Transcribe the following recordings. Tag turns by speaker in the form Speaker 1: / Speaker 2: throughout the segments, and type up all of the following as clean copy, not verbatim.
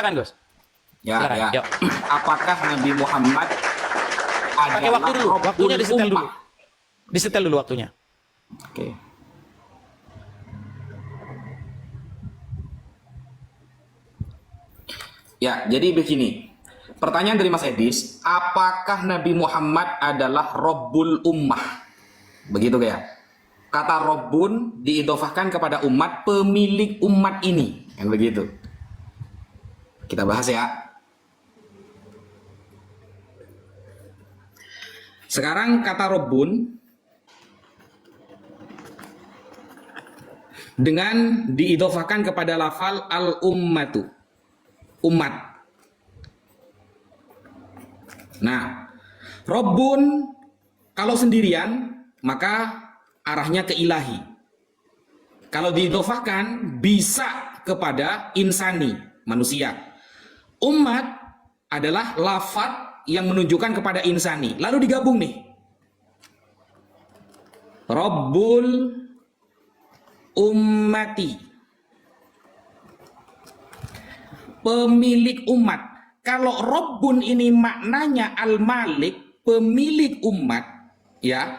Speaker 1: silakan Gus.
Speaker 2: Ya,
Speaker 1: Silakan,
Speaker 2: ya.
Speaker 1: yuk.
Speaker 2: Apakah Nabi Muhammad
Speaker 1: Pakai
Speaker 2: adalah
Speaker 1: waktu dulu,
Speaker 2: Rabbul
Speaker 1: waktunya disetel dulu.
Speaker 2: Ummah?
Speaker 1: Disetel dulu waktunya.
Speaker 2: Oke. Ya, jadi begini. Pertanyaan dari Mas Edis, apakah Nabi Muhammad adalah Rabbul Ummah? Begitu ya? Kata Rabbun diidofahkan kepada umat, pemilik umat ini. Kan begitu. Kita bahas ya. Sekarang kata Rabbun dengan diidofahkan kepada lafal al-ummatu, umat. Nah, Rabbun kalau sendirian maka arahnya ke ilahi. Kalau diidofahkan bisa kepada insani, manusia. Umat adalah lafaz yang menunjukkan kepada insani. Lalu digabung nih. Rabbul ummati, pemilik umat. Kalau Rabbun ini maknanya al-malik, pemilik umat, ya,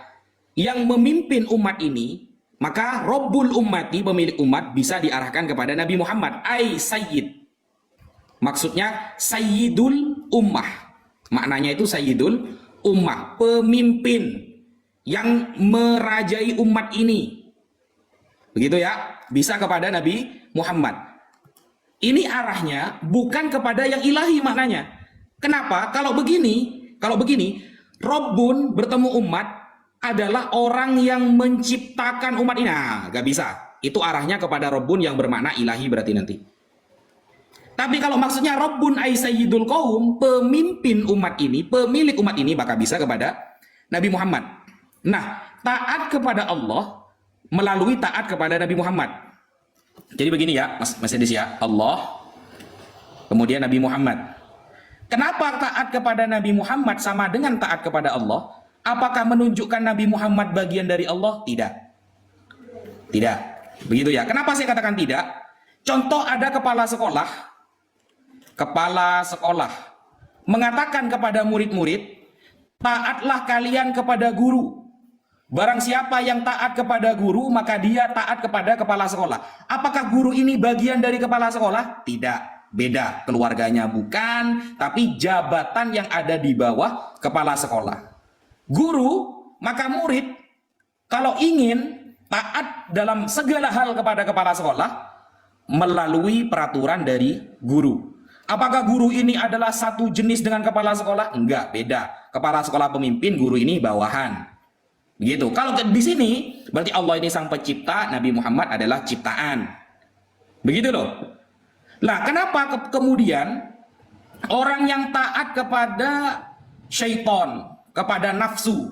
Speaker 2: yang memimpin umat ini, maka Rabbul ummati, pemilik umat, bisa diarahkan kepada Nabi Muhammad, ai sayyid. Maksudnya sayyidul ummah. Maknanya itu sayyidul ummah, pemimpin yang merajai umat ini. Begitu ya, bisa kepada Nabi Muhammad. Ini arahnya bukan kepada yang ilahi maknanya. Kenapa? Kalau begini, Rabbun bertemu umat adalah orang yang menciptakan umat ini. Nah, gak bisa. Itu arahnya kepada Rabbun yang bermakna ilahi berarti nanti. Tapi kalau maksudnya Rabbun ay sayyidul qaum, pemimpin umat ini, pemilik umat ini, maka bisa kepada Nabi Muhammad. Nah, taat kepada Allah melalui taat kepada Nabi Muhammad. Jadi begini ya, Mas Edis ya, Allah, kemudian Nabi Muhammad. Kenapa taat kepada Nabi Muhammad sama dengan taat kepada Allah? Apakah menunjukkan Nabi Muhammad bagian dari Allah? Tidak. Tidak. Begitu ya. Kenapa saya katakan tidak? Contoh, ada kepala sekolah mengatakan kepada murid-murid, taatlah kalian kepada guru. Barang siapa yang taat kepada guru, maka dia taat kepada kepala sekolah. Apakah guru ini bagian dari kepala sekolah? Tidak. Beda. Keluarganya bukan, tapi jabatan yang ada di bawah kepala sekolah. Guru, maka murid, kalau ingin taat dalam segala hal kepada kepala sekolah, melalui peraturan dari guru. Apakah guru ini adalah satu jenis dengan kepala sekolah? Enggak, beda. Kepala sekolah pemimpin, guru ini bawahan. Begitu. Kalau di sini berarti Allah ini sang pencipta, Nabi Muhammad adalah ciptaan. Begitu loh. Nah, kenapa kemudian orang yang taat kepada syaitan, kepada nafsu,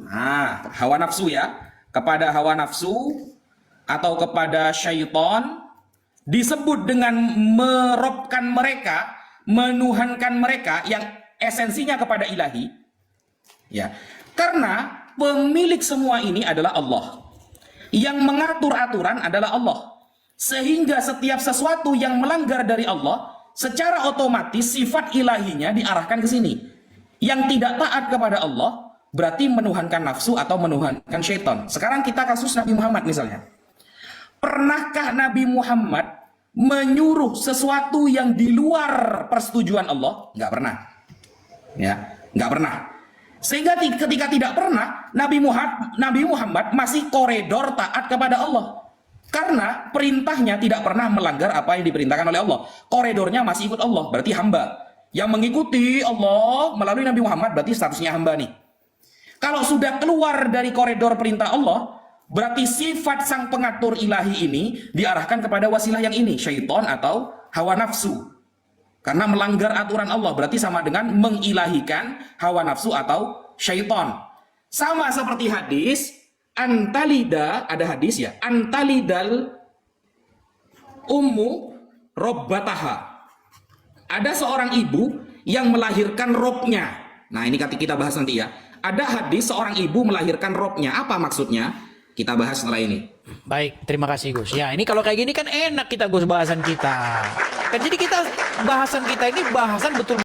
Speaker 2: hawa nafsu ya, kepada hawa nafsu atau kepada syaitan disebut dengan merobkan mereka, menuhankan mereka yang esensinya kepada ilahi, ya, karena pemilik semua ini adalah Allah. Yang mengatur aturan adalah Allah. Sehingga setiap sesuatu yang melanggar dari Allah, secara otomatis sifat ilahinya diarahkan ke sini. Yang tidak taat kepada Allah, berarti menuhankan nafsu atau menuhankan syaitan. Sekarang kita kasus Nabi Muhammad misalnya. Pernahkah Nabi Muhammad menyuruh sesuatu yang di luar persetujuan Allah? Nggak pernah. Ya, nggak pernah. Sehingga ketika tidak pernah, Nabi Muhammad masih koridor taat kepada Allah. Karena perintahnya tidak pernah melanggar apa yang diperintahkan oleh Allah. Koridornya masih ikut Allah, berarti hamba. Yang mengikuti Allah melalui Nabi Muhammad berarti statusnya hamba nih. Kalau sudah keluar dari koridor perintah Allah, berarti sifat sang pengatur ilahi ini diarahkan kepada wasilah yang ini, syaitan atau hawa nafsu. Karena melanggar aturan Allah berarti sama dengan mengilahikan hawa nafsu atau syaitan. Sama seperti hadis antalida, ada hadis ya, antalidal ummu robbataha. Ada seorang ibu yang melahirkan robnya. Nah, ini kita bahas nanti ya. Ada hadis seorang ibu melahirkan robnya. Apa maksudnya? Kita bahas setelah ini.
Speaker 1: Baik, terima kasih Gus. Ya, ini kalau kayak gini kan enak kita Gus bahasan kita. menerapkan. Jadi kita bahasan kita ini bahasan betul